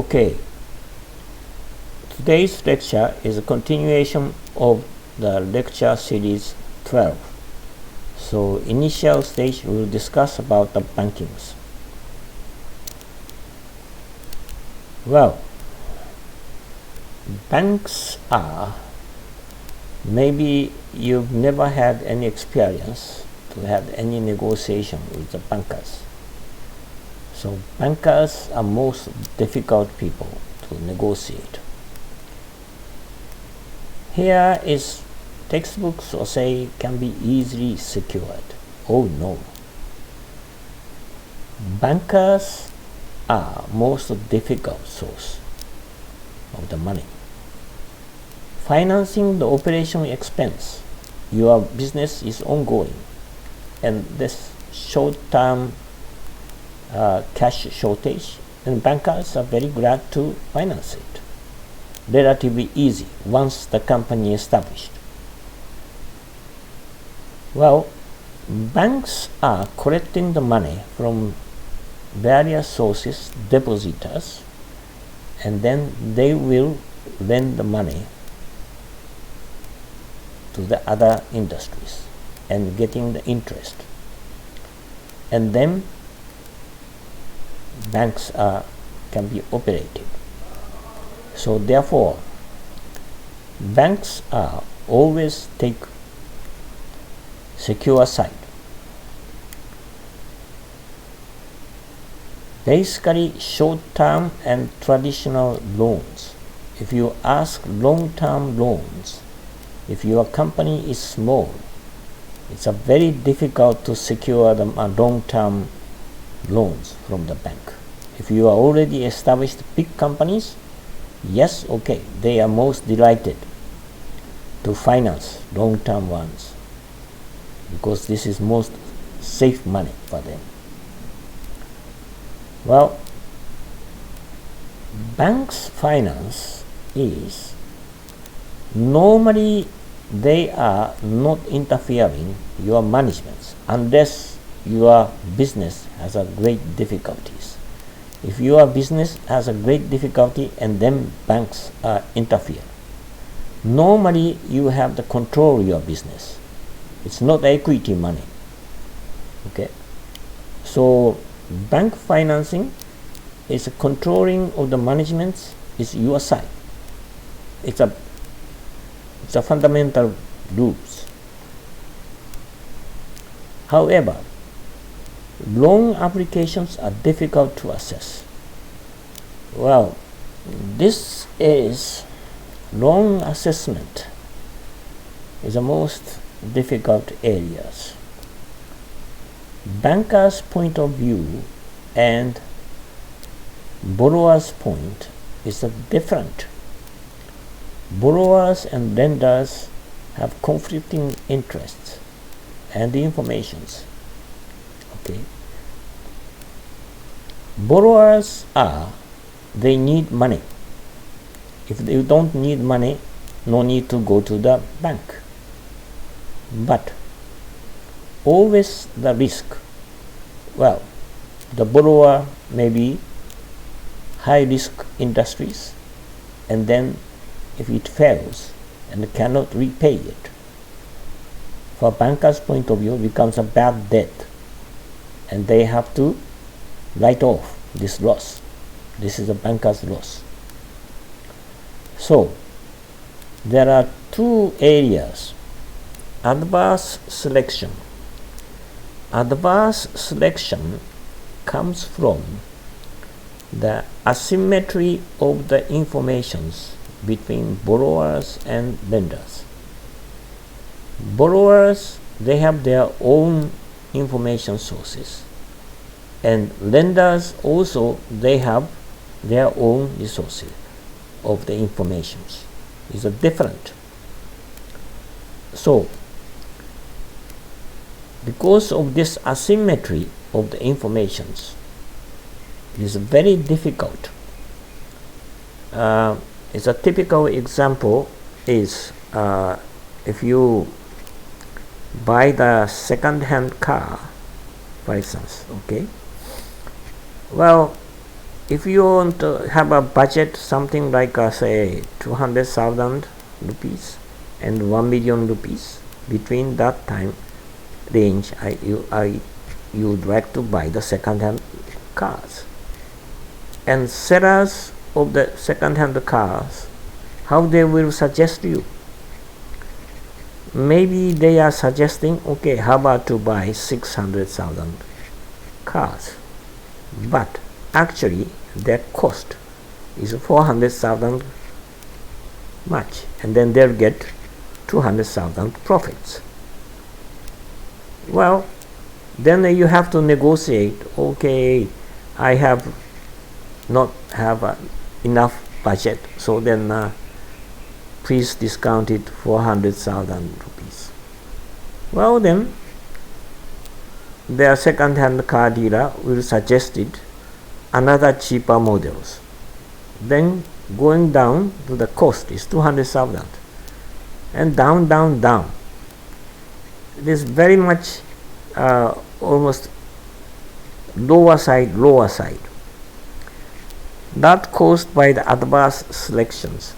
Okay, today's lecture is a continuation of the lecture series 12. So initial stage we will discuss about the bankings. Well, banks are, maybe you've never had any experience to have any negotiation with the bankers. So bankers are most difficult people to negotiate. Here is textbooks or say can be easily secured. Oh no. Bankers are most difficult source of the money. Financing the operation expense. Your business is ongoing and this short-term cash shortage, and bankers are very glad to finance it. Relatively easy once the company is established. Well, banks are collecting the money from various sources, depositors, and then they will lend the money to the other industries and getting the interest. And then banks can be operated. So therefore, banks are always take secure side. Basically, short-term and traditional loans. If you ask long-term loans, if your company is small, it's a very difficult to secure the long-term loans from the bank. If you are already established big companies, yes, okay, they are most delighted to finance long-term ones because this is most safe money for them. Well, banks finance is normally they are not interfering your management unless your business has a great difficulties. If your business has a great difficulty and then banks interfere, normally you have to control your business. It's not equity money. Okay, so bank financing is a controlling of the management is your side. It's a fundamental rules. However, loan applications are difficult to assess. Well, this is loan assessment is the most difficult areas. Bankers' point of view and borrower's point is different. Borrowers and lenders have conflicting interests and informations. Okay. Borrowers they need money. If you don't need money, no need to go to the bank. But always the risk. Well, the borrower may be high risk industries, and then if it fails and cannot repay it, for bankers' point of view, it becomes a bad debt, and they have to write off this loss. This is a banker's loss. So there are two areas. Adverse selection. Adverse selection comes from the asymmetry of the informations between borrowers and lenders. Borrowers, they have their own information sources, and lenders also they have their own resources of the informations. Is different. So because of this asymmetry of the informations, it is very difficult. It's a typical example is if you buy the second-hand car, for instance, okay. Well, if you want to have a budget something like say 200,000 rupees and 1 million rupees, between that time range you would like to buy the second-hand cars. And sellers of the second-hand cars, how they will suggest you? Maybe they are suggesting, okay, how about to buy 600,000 cars, but actually their cost is 400,000 much, and then they'll get 200,000 profits. Well, then you have to negotiate. Okay, I have not have enough budget, so then please discount it 400,000 rupees. Well, then their second-hand car dealer will suggest it another cheaper models. Then going down to the cost is 200,000, and down. It is very much almost lower side. That caused by the adverse selections.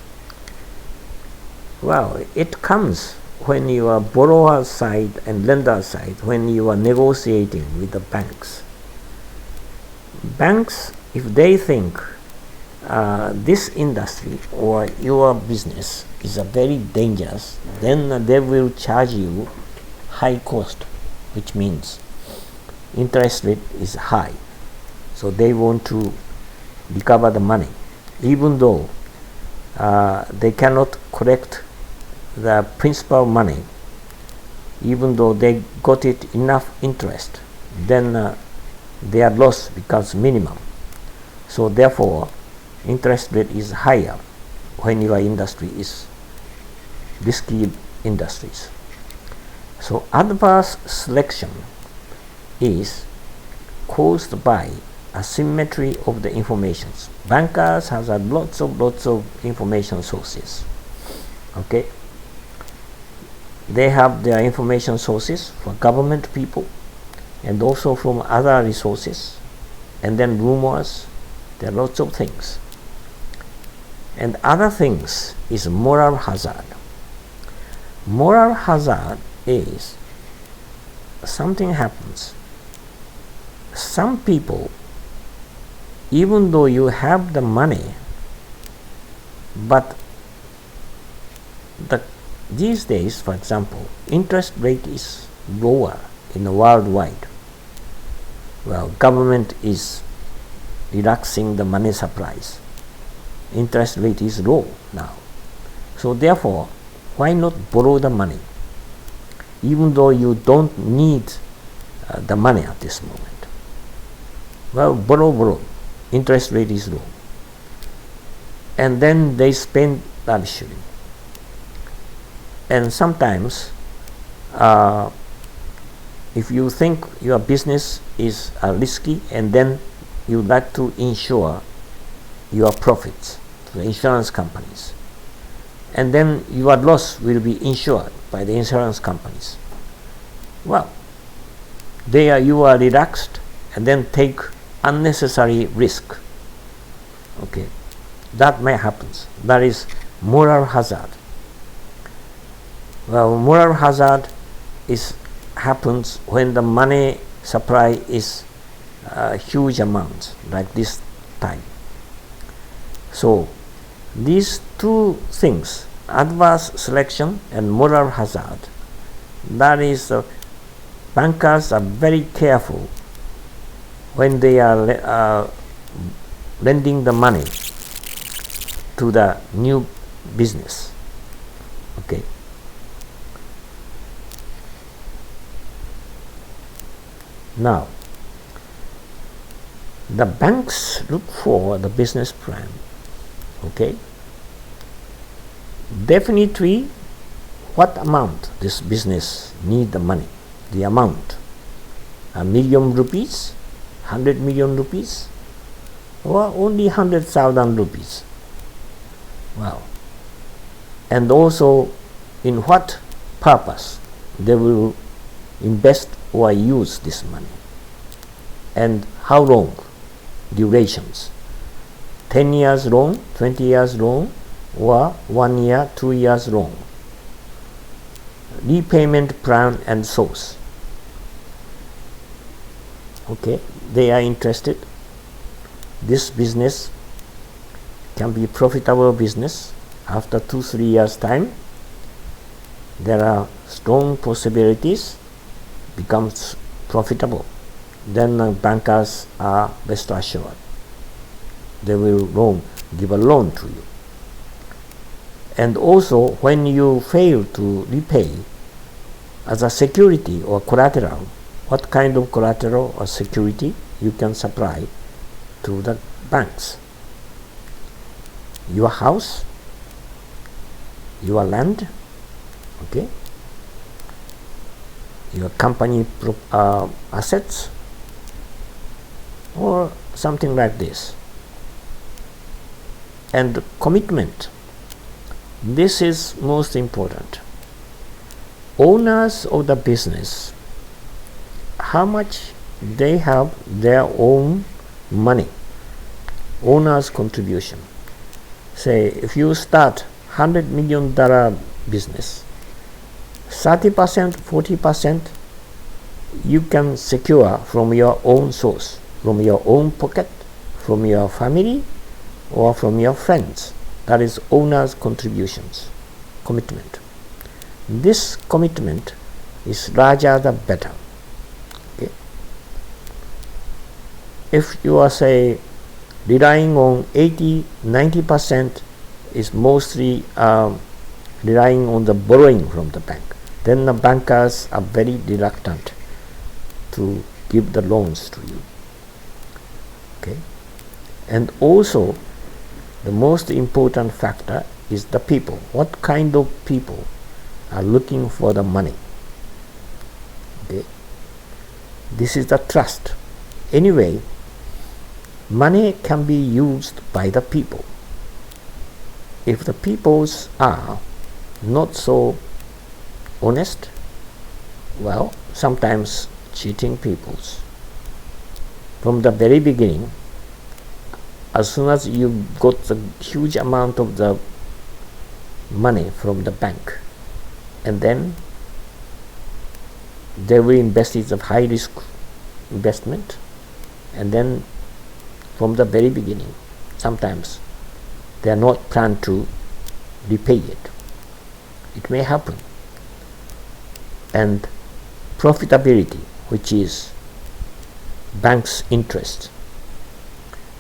Well, it comes when you are borrower side and lender side, when you are negotiating with the banks. Banks, if they think this industry or your business is a very dangerous, then they will charge you high cost, which means interest rate is high. So they want to recover the money, even though they cannot collect the principal money, even though they got it enough interest, then their loss becomes minimum. So therefore interest rate is higher when your industry is risky industries. So adverse selection is caused by asymmetry of the informations. Bankers have lots of information sources. Okay, they have their information sources for government people and also from other resources, and then rumors. There are lots of things. And other things is moral hazard. Moral hazard is something happens. Some people, even though you have the money, but these days, for example, interest rate is lower in the worldwide. Well, government is relaxing the money supplies. Interest rate is low now. So therefore, why not borrow the money? Even though you don't need the money at this moment. Well, borrow. Interest rate is low. And then they spend lavishly. And sometimes, if you think your business is risky, and then you like to insure your profits to the insurance companies, and then your loss will be insured by the insurance companies. Well, you are relaxed and then take unnecessary risk. Okay, that may happen. That is moral hazard. Well, moral hazard happens when the money supply is huge amounts, like this time. So these two things, adverse selection and moral hazard, that is bankers are very careful when they are lending the money to the new business. Okay. Now, the banks look for the business plan. Okay. Definitely, what amount this business need the money? The amount, 1 million rupees, 100 million rupees, or only 100,000 rupees. Wow. And also, in what purpose they will invest or use this money, and how long durations. 10 years loan, 20 years loan, or 1 year, 2 years loan. Repayment plan and source. Okay, they are interested. This business can be profitable business after 2-3 years time. There are strong possibilities becomes profitable. Then bankers are best assured. They will give a loan to you. And also, when you fail to repay, as a security or collateral, what kind of collateral or security you can supply to the banks? Your house, your land, okay, your company assets, or something like this. And commitment. This is most important. Owners of the business, how much they have their own money, owner's contribution. Say, if you start $100 million business, 30%, 40% you can secure from your own source, from your own pocket, from your family, or from your friends. That is owner's contributions, commitment. This commitment is larger the better. Okay. If you are, say, relying on 80-90% is mostly relying on the borrowing from the bank, then the bankers are very reluctant to give the loans to you. Okay. And also, the most important factor is the people. What kind of people are looking for the money? Okay. This is the trust. Anyway, money can be used by the people. If the peoples are not so honest, well, sometimes cheating peoples. From the very beginning, as soon as you got the huge amount of the money from the bank, and then they will invest it of high risk investment, and then from the very beginning, sometimes they are not planned to repay it. It may happen. And profitability, which is bank's interest.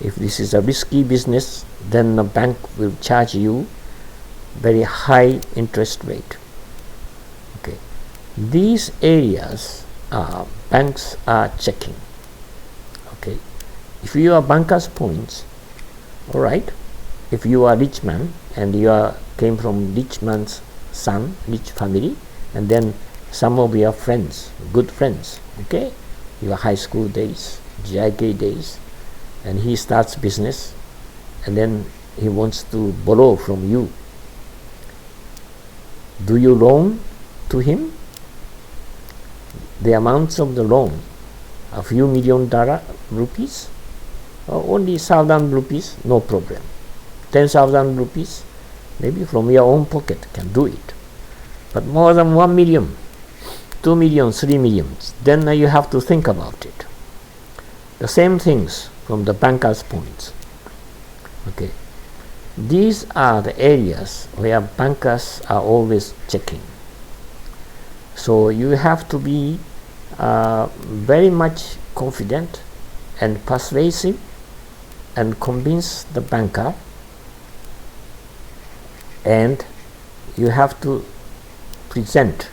If this is a risky business, then the bank will charge you very high interest rate. Okay. These areas banks are checking. Okay. If you are banker's points, all right. If you are rich man and you came from rich man's son, rich family, and then some of your friends, good friends, okay, your high school days, GIK days, and he starts business, and then he wants to borrow from you. Do you loan to him? The amounts of the loan, a few $1 million rupees, or only 1,000 rupees, no problem. 10,000 rupees, maybe from your own pocket can do it. But more than 1 million, 2 million, 3 million, then you have to think about it. The same things from the banker's points. Okay. These are the areas where bankers are always checking. So you have to be very much confident and persuasive and convince the banker, and you have to present.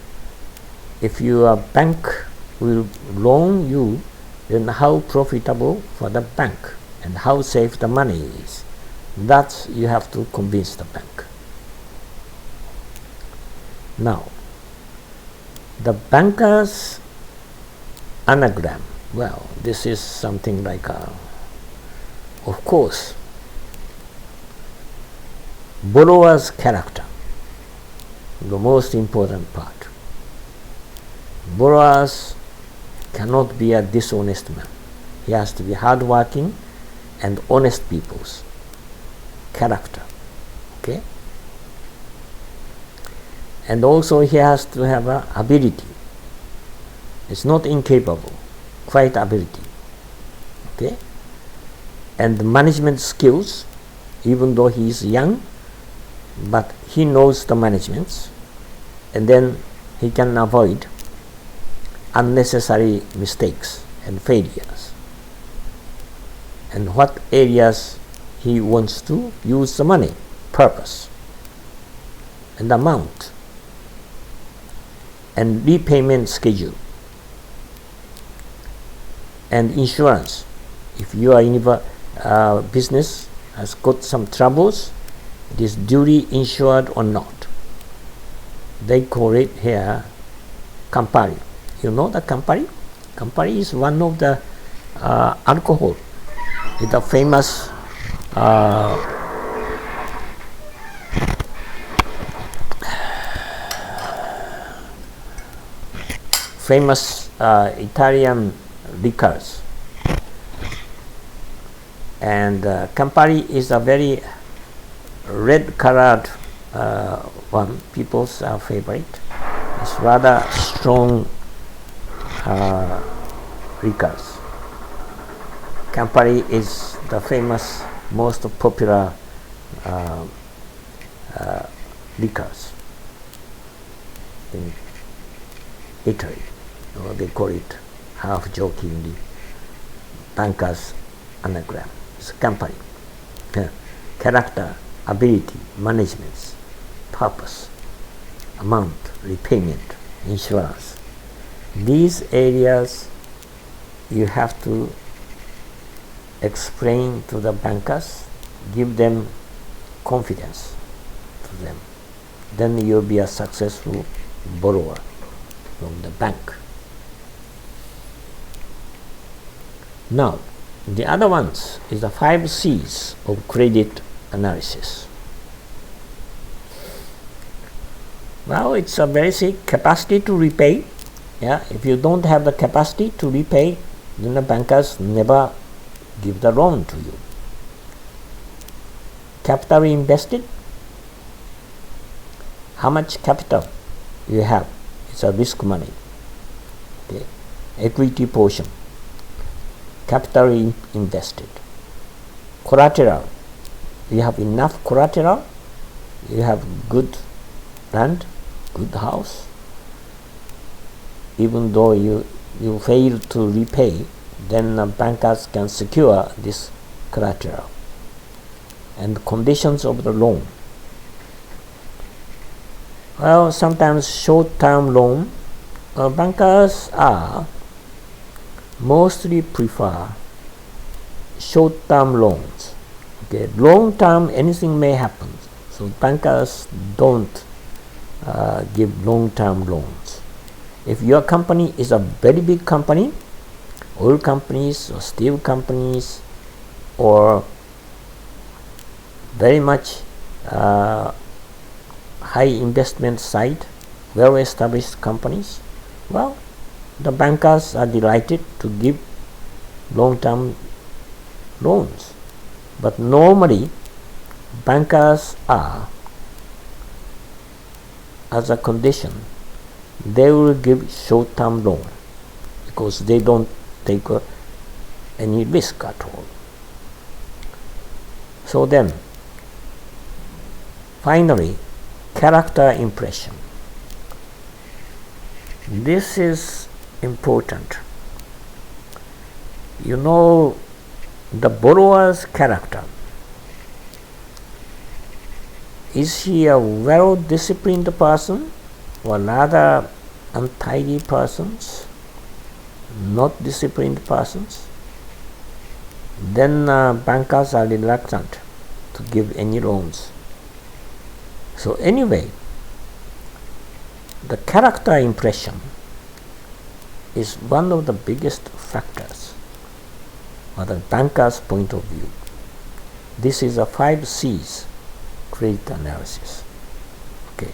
If your bank will loan you, then how profitable for the bank and how safe the money is. That you have to convince the bank. Now, the banker's anagram, well, this is something like of course, borrower's character, the most important part. Borrowers cannot be a dishonest man. He has to be hardworking and honest peoples. character. Okay, and also he has to have an ability. It's not incapable, quite ability. Okay, and the management skills, even though he is young, but he knows the managements, and then he can avoid unnecessary mistakes and failures. And what areas he wants to use the money, purpose, and amount, and repayment schedule, and insurance. If you are in a business has got some troubles, it is duly insured or not. They call it here Campari. You know the Campari? Campari is one of the alcohol. It's a famous Italian liquors. And Campari is a very red colored one, people's favorite. It's rather strong liquors. Campari is the famous, most popular liquors in Italy. They call it half jokingly banker's anagram. It's Campari. Character, ability, management, purpose, amount, repayment, insurance. These areas you have to explain to the bankers, give them confidence to them. Then you'll be a successful borrower from the bank. Now, the other ones is the 5 C's of credit analysis. Well, it's a basic capacity to repay. Yeah, if you don't have the capacity to repay, then the bankers never give the loan to you. Capital invested. How much capital you have? It's a risk money. Okay. Equity portion. Capital invested. Collateral. You have enough collateral. You have good land, good house. Even though you fail to repay, then bankers can secure this collateral. And conditions of the loan. Well, sometimes short-term loan, bankers mostly prefer short-term loans. Okay, long-term anything may happen, so bankers don't give long-term loans. If your company is a very big company, oil companies or steel companies, or very much high investment side, well-established companies, well, the bankers are delighted to give long-term loans. But normally, bankers are, as a condition, they will give short-term loan because they don't take any risk at all. So then, finally, character impression. This is important. You know the borrower's character. Is he a well-disciplined person or rather untidy persons, not disciplined persons? Then bankers are reluctant to give any loans. So anyway, the character impression is one of the biggest factors from the banker's point of view. This is a 5 C's credit analysis. Okay,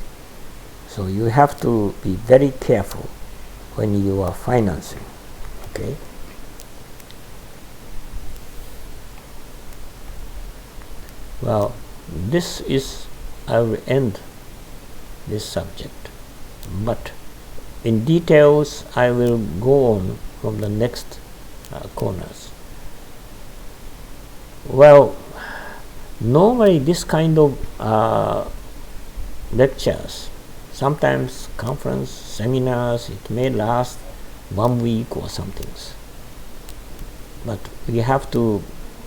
so you have to be very careful when you are financing. Okay. Well, this is, I will end this subject, but in details I will go on from the next corners. Well, normally this kind of lectures, sometimes conference, seminars, it may last 1 week or something, but we have to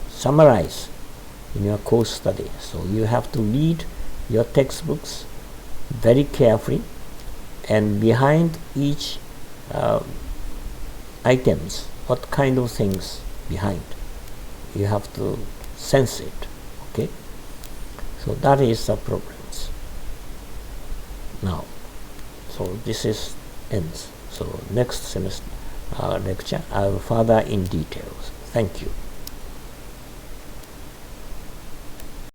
summarize in your course study, so you have to read your textbooks very carefully, and behind each items, what kind of things behind, you have to sense it. Okay, so that is the problems now. So this is ends. So next semester lecture I will further in details. Thank you.